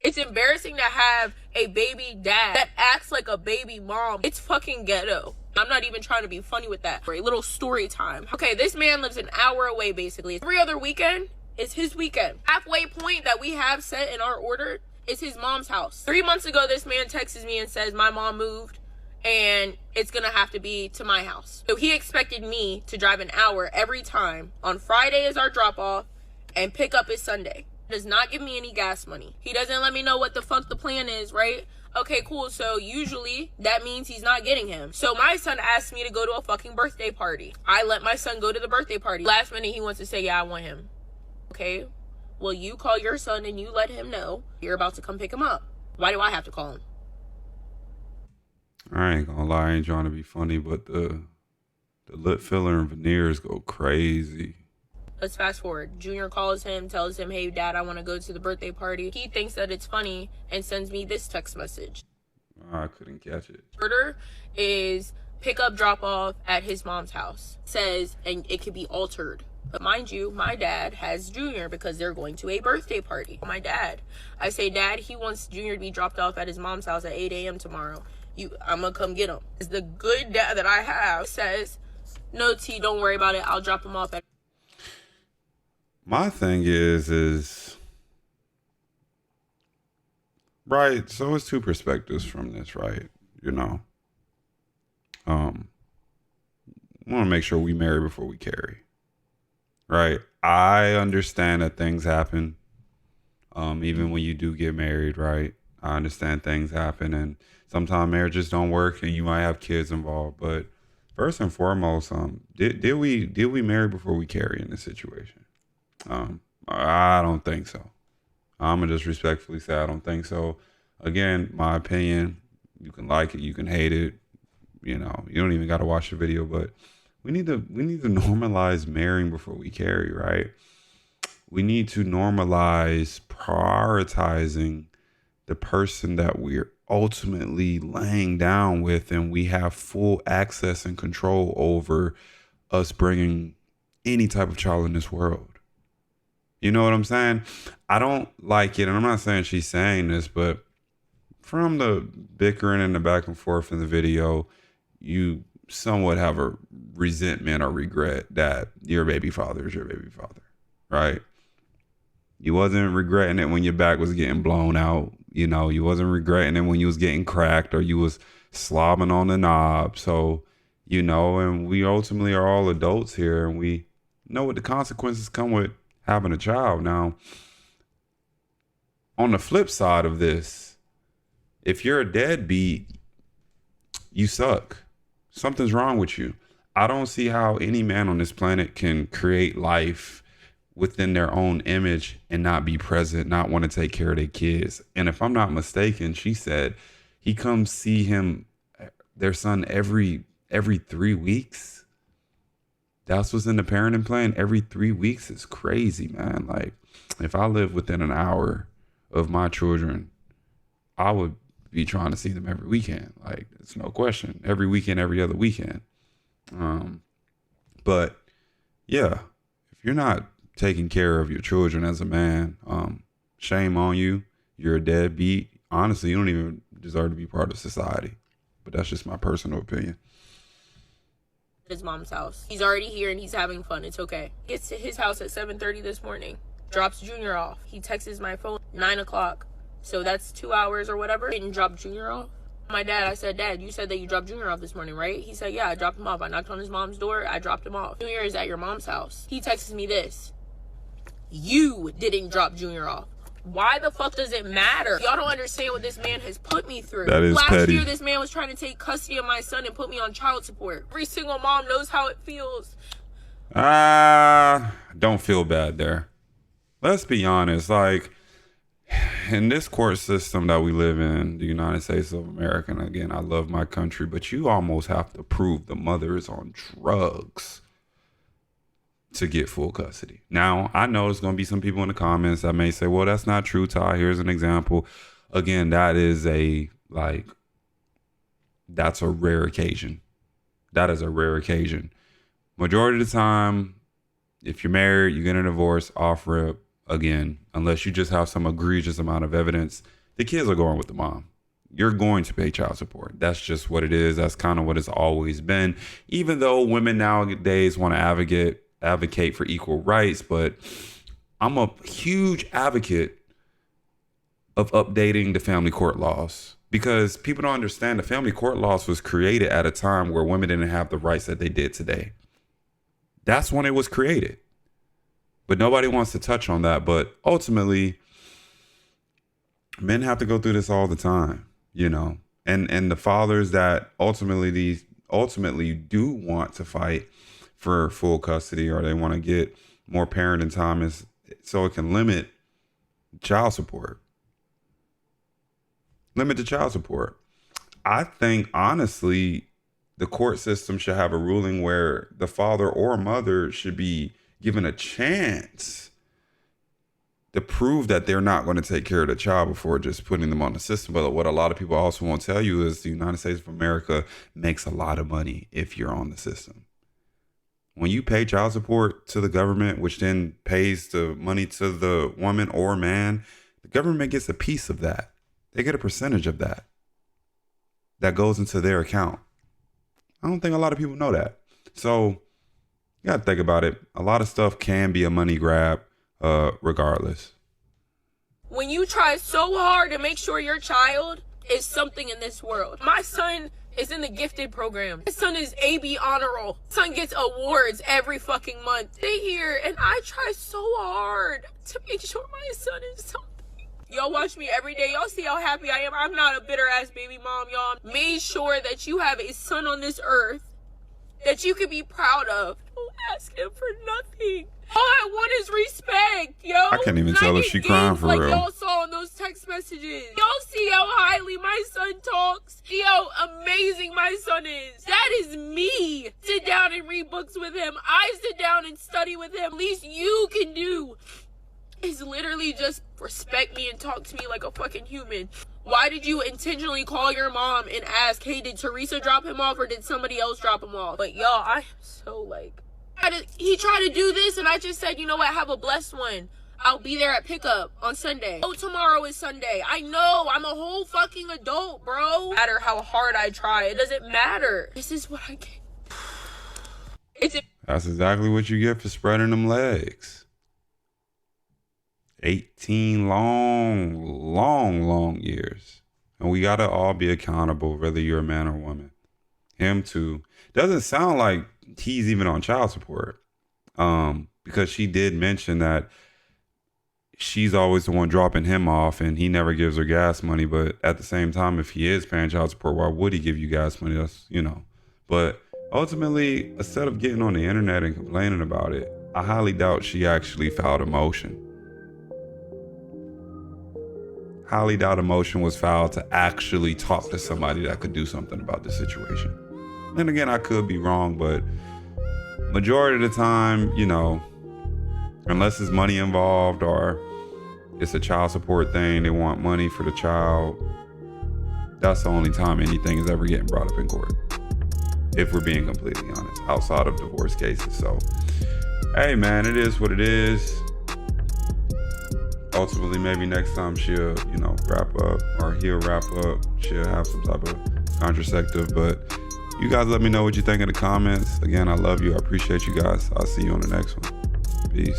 It's embarrassing to have a baby dad that acts like a baby mom. It's fucking ghetto. I'm not even trying to be funny with that. For a little story time. Okay, this man lives an hour away basically. Every other weekend is his weekend. Halfway point that we have set in our order is his mom's house. 3 months ago, this man texts me and says, my mom moved and it's gonna have to be to my house. So he expected me to drive an hour every time. On Friday is our drop off and pick up is Sunday. Does not give me any gas money. He doesn't let me know what the fuck the plan is, right? Okay, cool. So usually that means he's not getting him. So my son asked me to go to a fucking birthday party. I let my son go to the birthday party. Last minute he wants to say, yeah, I want him. Okay, well, you call your son and you let him know you're about to come pick him up. Why do I have to call him? I ain't gonna lie, I ain't trying to be funny, but the lip filler and veneers go crazy. Let's fast forward. Junior calls him, tells him, hey, Dad, I want to go to the birthday party. He thinks that it's funny and sends me this text message. I couldn't catch it. Order is pick up, drop off at his mom's house. Says, and it could be altered. But mind you, my dad has Junior because they're going to a birthday party. My dad. I say, Dad, he wants Junior to be dropped off at his mom's house at 8 a.m. tomorrow. I'm going to come get him. It's the good dad that I have. Says, no, T, don't worry about it. I'll drop him off at... My thing is right. So it's two perspectives from this, right? You know, want to make sure we marry before we carry, right? I understand that things happen. Even when you do get married, right? I understand things happen and sometimes marriages don't work and you might have kids involved. But first and foremost, did we marry before we carry in this situation? I don't think so. I'm gonna just respectfully say I don't think so. Again, my opinion. You can like it, you can hate it. You know, you don't even got to watch the video. But we need to normalize marrying before we carry, right? We need to normalize prioritizing the person that we're ultimately laying down with, and we have full access and control over us bringing any type of child in this world. You know what I'm saying? I don't like it. And I'm not saying she's saying this, but from the bickering and the back and forth in the video, you somewhat have a resentment or regret that your baby father is your baby father, right? You wasn't regretting it when your back was getting blown out. You know, you wasn't regretting it when you was getting cracked or you was slobbing on the knob. So, you know, and we ultimately are all adults here and we know what the consequences come with having a child. Now, on the flip side of this, if you're a deadbeat, you suck. Something's wrong with you. I don't see how any man on this planet can create life within their own image and not be present, not want to take care of their kids. And if I'm not mistaken, she said he comes see their son every 3 weeks. That's what's in the parenting plan. Every 3 weeks is crazy, man. Like, if I live within an hour of my children, I would be trying to see them every weekend. Like, it's no question. Every weekend, every other weekend. But yeah, if you're not taking care of your children as a man, shame on you. You're a deadbeat. Honestly, you don't even deserve to be part of society. But that's just my personal opinion. His mom's house. He's already here and he's having fun. It's okay. Gets to his house at 7:30 this morning. Drops Junior off. He texts my phone 9 o'clock. So that's 2 hours or whatever. Didn't drop Junior off. My dad, I said, Dad, you said that you dropped Junior off this morning, right? He said, yeah, I dropped him off. I knocked on his mom's door. I dropped him off. Junior is at your mom's house. He texts me this. You didn't drop Junior off. Why the fuck does it matter? Y'all don't understand what this man has put me through. That is Last petty. year, this man was trying to take custody of my son and put me on child support. Every single mom knows how it feels. Don't feel bad there. Let's be honest. Like, in this court system that we live in, the United States of America, and again, I love my country, but you almost have to prove the mother is on drugs to get full custody. Now, I know there's going to be some people in the comments that may say, well, that's not true, Ty. Here's an example. Again, that's a rare occasion. That is a rare occasion. Majority of the time, if you're married, you get a divorce, off rip, again, unless you just have some egregious amount of evidence, the kids are going with the mom. You're going to pay child support. That's just what it is. That's kind of what it's always been. Even though women nowadays want to advocate for equal rights, but I'm a huge advocate of updating the family court laws, because people don't understand the family court laws was created at a time where women didn't have the rights that they did today. That's when it was created. But nobody wants to touch on that. But ultimately, men have to go through this all the time, you know, and the fathers that ultimately do want to fight for full custody, or they want to get more parenting time, is so it can limit child support. Limit the child support. I think, honestly, the court system should have a ruling where the father or mother should be given a chance to prove that they're not going to take care of the child before just putting them on the system. But what a lot of people also won't tell you is the United States of America makes a lot of money if you're on the system. When you pay child support to the government, which then pays the money to the woman or man, the government gets a piece of that. They get a percentage of that goes into their account. I don't think a lot of people know that. So you got to think about it. A lot of stuff can be a money grab, regardless. When you try so hard to make sure your child is something in this world. My son is in the gifted program. My son is AB honor roll. My son gets awards every fucking month. They here, and I try so hard to make sure my son is something. Y'all watch me every day. Y'all see how happy I am. I'm not a bitter ass baby mom, y'all. Made sure that you have a son on this earth that you can be proud of. Don't ask him for nothing. All I want is respect, yo. I can't even tell if she crying for like real. Y'all saw in those text messages. Y'all see how highly my son talks. See how amazing my son is. That is me. Sit down and read books with him. I sit down and study with him. Least you can do is literally just respect me and talk to me like a fucking human. Why did you intentionally call your mom and ask, hey, did Teresa drop him off or did somebody else drop him off? But y'all, I am so like, he tried to do this and I just said, you know what, have a blessed one. I'll be there at pickup on Sunday. Oh, tomorrow is Sunday. I know, I'm a whole fucking adult, bro. No matter how hard I try, it doesn't matter. This is what I get. That's exactly what you get for spreading them legs. 18 long years. And we got to all be accountable, whether you're a man or woman. Him too. Doesn't sound like he's even on child support. Because she did mention that she's always the one dropping him off and he never gives her gas money. But at the same time, if he is paying child support, why would he give you gas money? That's, you know. But ultimately, instead of getting on the internet and complaining about it, I highly doubt she actually filed a motion. Highly doubt a motion was filed to actually talk to somebody that could do something about the situation. Then again, I could be wrong, but majority of the time, you know, unless there's money involved or it's a child support thing, they want money for the child, that's the only time anything is ever getting brought up in court. If we're being completely honest, outside of divorce cases. So, hey man, it is what it is. Ultimately, maybe next time she'll, you know, wrap up, or he'll wrap up. She'll have some type of contraceptive. But you guys let me know what you think in the comments. Again, I love you. I appreciate you guys. I'll see you on the next one. Peace.